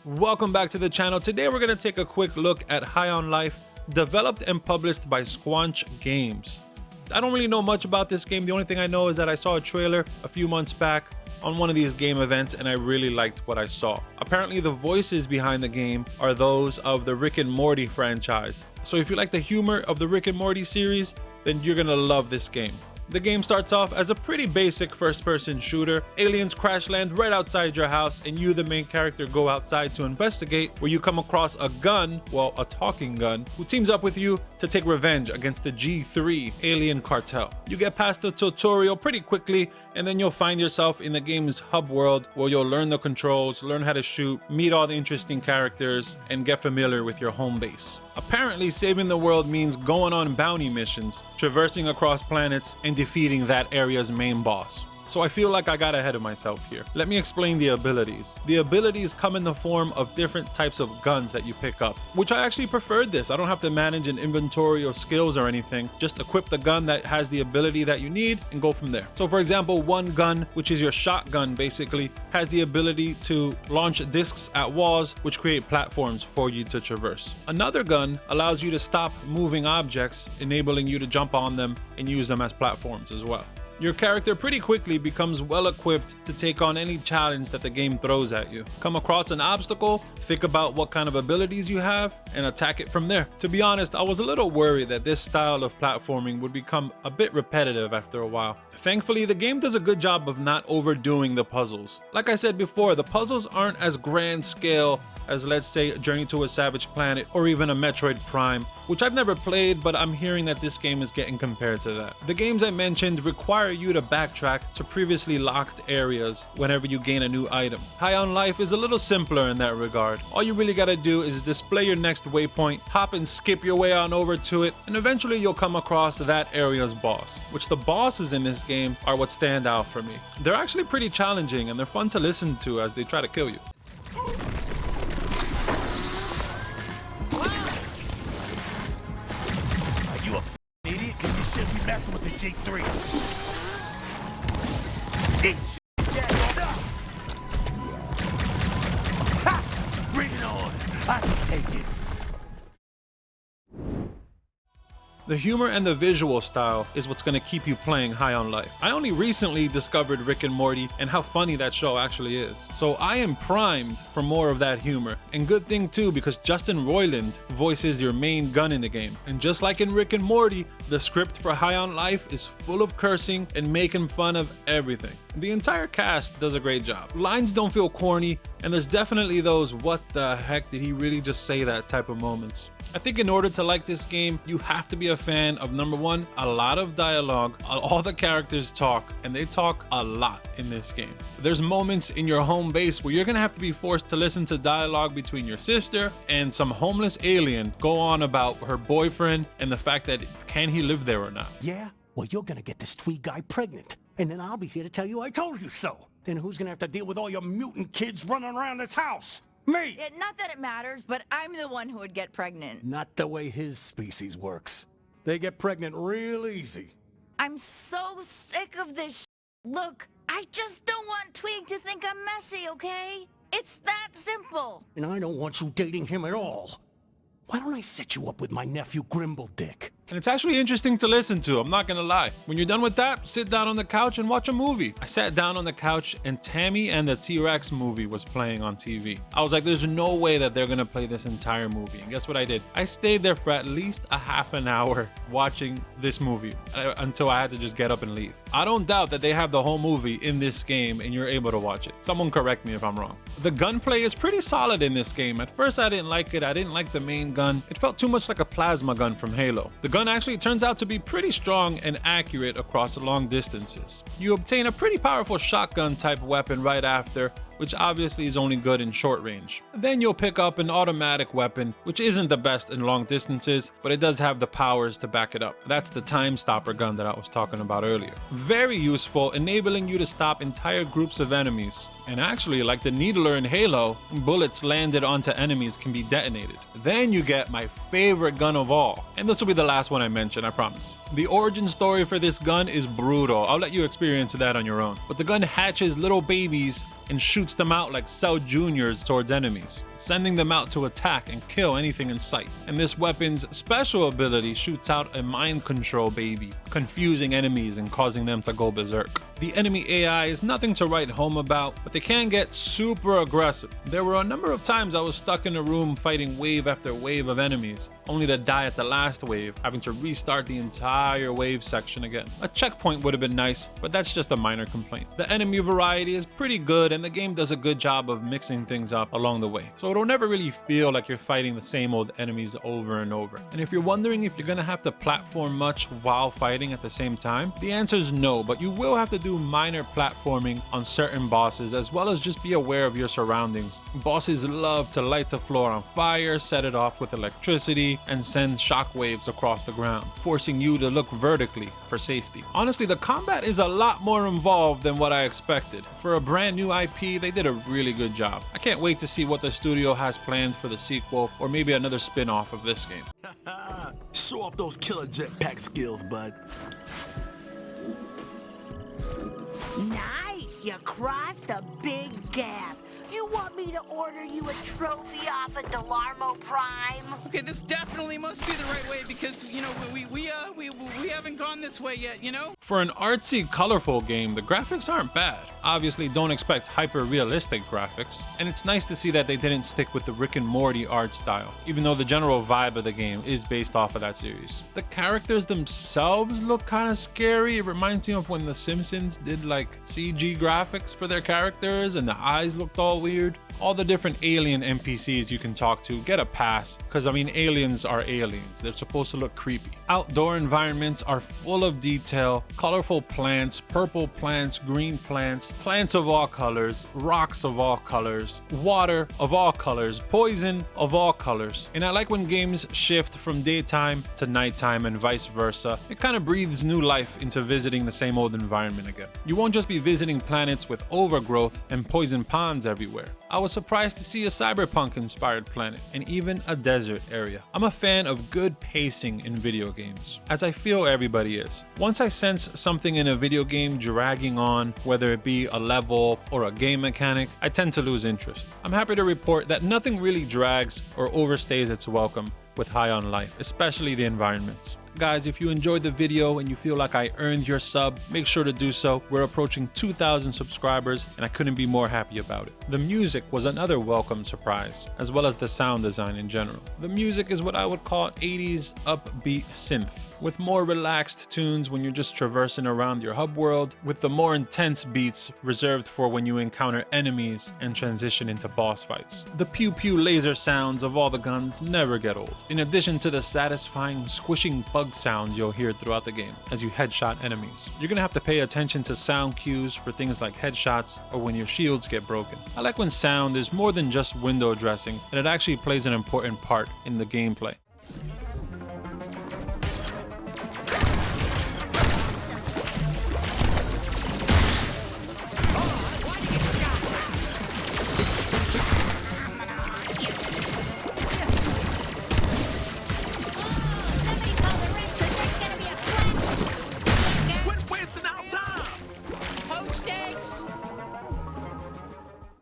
Welcome back to the channel. Today we're going to take a quick look at High on Life, developed and published by Squanch Games. I don't really know much about this game. The only thing I know is that I saw a trailer a few months back on one of these game events and I really liked what I saw. Apparently the voices behind the game are those of the Rick and Morty franchise. So if you like the humor of the Rick and Morty series, then you're gonna love this game. The game starts off as a pretty basic first-person shooter. Aliens crash land right outside your house and you, the main character, go outside to investigate, where you come across a gun, well, a talking gun, who teams up with you to take revenge against the G3 alien cartel. You get past the tutorial pretty quickly and then you'll find yourself in the game's hub world where you'll learn the controls, learn how to shoot, meet all the interesting characters, and get familiar with your home base. Apparently, saving the world means going on bounty missions, traversing across planets, and defeating that area's main boss. So I feel like I got ahead of myself here. Let me explain the abilities. The abilities come in the form of different types of guns that you pick up, which I actually preferred this. I don't have to manage an inventory of skills or anything. Just equip the gun that has the ability that you need and go from there. So for example, one gun, which is your shotgun basically, has the ability to launch discs at walls, which create platforms for you to traverse. Another gun allows you to stop moving objects, enabling you to jump on them and use them as platforms as well. Your character pretty quickly becomes well equipped to take on any challenge that the game throws at you. Come across an obstacle, think about what kind of abilities you have, and attack it from there. To be honest, I was a little worried that this style of platforming would become a bit repetitive after a while. Thankfully, the game does a good job of not overdoing the puzzles. Like I said before, the puzzles aren't as grand scale as, let's say, Journey to a Savage Planet or even a Metroid Prime, which I've never played, but I'm hearing that this game is getting compared to that. The games I mentioned require you to backtrack to previously locked areas whenever you gain a new item. High on Life is a little simpler in that regard. All you really gotta do is display your next waypoint, hop and skip your way on over to it, and eventually you'll come across that area's boss, which the bosses in this game are what stand out for me. They're actually pretty challenging and they're fun to listen to as they try to kill you. Are you a idiot? Because you shouldn't be messing with the G3. Ha! Bring it on. I can take it. The humor and the visual style is what's going to keep you playing High on Life. I only recently discovered Rick and Morty and how funny that show actually is. So I am primed for more of that humor. And good thing too, because Justin Roiland voices your main gun in the game. And just like in Rick and Morty, the script for High on Life is full of cursing and making fun of everything. The entire cast does a great job. Lines don't feel corny, and there's definitely those "what the heck did he really just say that" type of moments. I think in order to like this game, you have to be a fan of, number one, a lot of dialogue. All the characters talk, and they talk a lot in this game. There's moments in your home base where you're gonna have to be forced to listen to dialogue between your sister and some homeless alien go on about her boyfriend and the fact that can he live there or not. Yeah? Well, you're gonna get this tweed guy pregnant. And then I'll be here to tell you I told you so. Then who's gonna have to deal with all your mutant kids running around this house? Me! Yeah, not that it matters, but I'm the one who would get pregnant. Not the way his species works. They get pregnant real easy. I'm so sick of this Look, I just don't want Twig to think I'm messy, okay? It's that simple. And I don't want you dating him at all. Why don't I set you up with my nephew Grimbledick? And it's actually interesting to listen to, I'm not gonna lie. When you're done with that, sit down on the couch and watch a movie. I sat down on the couch and Tammy and the T-Rex movie was playing on TV. I was like, there's no way that they're gonna play this entire movie. And guess what I did? I stayed there for at least a half an hour watching this movie until I had to just get up and leave. I don't doubt that they have the whole movie in this game and you're able to watch it. Someone correct me if I'm wrong. The gunplay is pretty solid in this game. At first I didn't like it. I didn't like the main gun. It felt too much like a plasma gun from Halo. The gun actually turns out to be pretty strong and accurate across long distances. You obtain a pretty powerful shotgun type weapon right after, which obviously is only good in short range. Then you'll pick up an automatic weapon, which isn't the best in long distances, but it does have the powers to back it up. That's the time stopper gun that I was talking about earlier. Very useful, enabling you to stop entire groups of enemies. And actually, like the Needler in Halo, bullets landed onto enemies can be detonated. Then you get my favorite gun of all, and this will be the last one I mention, I promise. The origin story for this gun is brutal. I'll let you experience that on your own. But the gun hatches little babies and shoots shoots them out like Cell Juniors towards enemies, sending them out to attack and kill anything in sight. And this weapon's special ability shoots out a mind control baby, confusing enemies and causing them to go berserk. The enemy AI is nothing to write home about, but they can get super aggressive. There were a number of times I was stuck in a room fighting wave after wave of enemies, only to die at the last wave, having to restart the entire wave section again. A checkpoint would have been nice, but that's just a minor complaint. The enemy variety is pretty good, and the game does a good job of mixing things up along the way, so it'll never really feel like you're fighting the same old enemies over and over. And if you're wondering if you're gonna have to platform much while fighting at the same time, the answer is no, but you will have to do minor platforming on certain bosses, as well as just be aware of your surroundings. Bosses love to light the floor on fire, set it off with electricity, and send shockwaves across the ground, forcing you to look vertically for safety. Honestly, the combat is a lot more involved than what I expected. For a brand new IP, they did a really good job. I can't wait to see what the studio has planned for the sequel, or maybe another spin-off of this game. Show off those killer jetpack skills, bud. Nice! You crossed a big gap. You want me to order you a trophy off of Delarmo Prime? Okay, this definitely must be the right way because, you know, we haven't gone this way yet, you know? For an artsy, colorful game, the graphics aren't bad. Obviously, don't expect hyper-realistic graphics, and it's nice to see that they didn't stick with the Rick and Morty art style, even though the general vibe of the game is based off of that series. The characters themselves look kind of scary. It reminds me of when The Simpsons did like CG graphics for their characters and the eyes looked all weird. All the different alien NPCs you can talk to get a pass, because I mean, aliens are aliens. They're supposed to look creepy. Outdoor environments are full of detail, colorful plants, purple plants, green plants, plants of all colors, rocks of all colors, water of all colors, poison of all colors. And I like when games shift from daytime to nighttime and vice versa. It kind of breathes new life into visiting the same old environment again. You won't just be visiting planets with overgrowth and poison ponds everywhere. I was surprised to see a cyberpunk-inspired planet and even a desert area. I'm a fan of good pacing in video games, as I feel everybody is. Once I sense something in a video game dragging on, whether it be a level or a game mechanic, I tend to lose interest. I'm happy to report that nothing really drags or overstays its welcome with High on Life, especially the environments. Guys, if you enjoyed the video and you feel like I earned your sub, make sure to do so. We're approaching 2,000 subscribers and I couldn't be more happy about it. The music was another welcome surprise, as well as the sound design in general. The music is what I would call 80s upbeat synth, with more relaxed tunes when you're just traversing around your hub world, with the more intense beats reserved for when you encounter enemies and transition into boss fights. The pew pew laser sounds of all the guns never get old, in addition to the satisfying squishing bug sounds you'll hear throughout the game as you headshot enemies. You're gonna have to pay attention to sound cues for things like headshots or when your shields get broken. I like when sound is more than just window dressing and it actually plays an important part in the gameplay.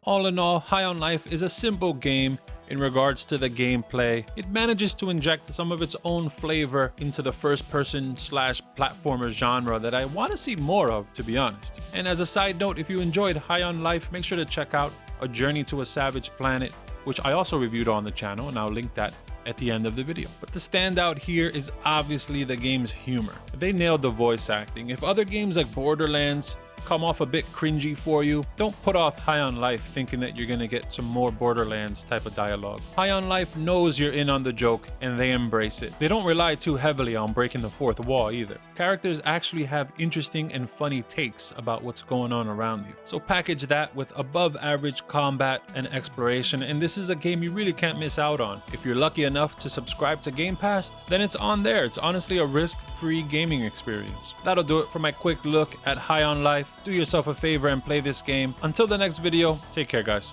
All in all, High on Life is a simple game in regards to the gameplay. It manages to inject some of its own flavor into the first-person / platformer genre that I want to see more of, to be honest. And as a side note, if you enjoyed High on Life, make sure to check out A Journey to a Savage Planet, which I also reviewed on the channel, and I'll link that at the end of the video. But the standout here is obviously the game's humor. They nailed the voice acting. If other games like Borderlands come off a bit cringy for you, don't put off High on Life thinking that you're gonna get some more Borderlands type of dialogue. High on Life knows you're in on the joke and they embrace it. They don't rely too heavily on breaking the fourth wall either. Characters actually have interesting and funny takes about what's going on around you. So package that with above average combat and exploration, and this is a game you really can't miss out on. If you're lucky enough to subscribe to Game Pass, then it's on there. It's honestly a risk-free gaming experience. That'll do it for my quick look at High on Life. Do yourself a favor and play this game. Until the next video, take care, guys.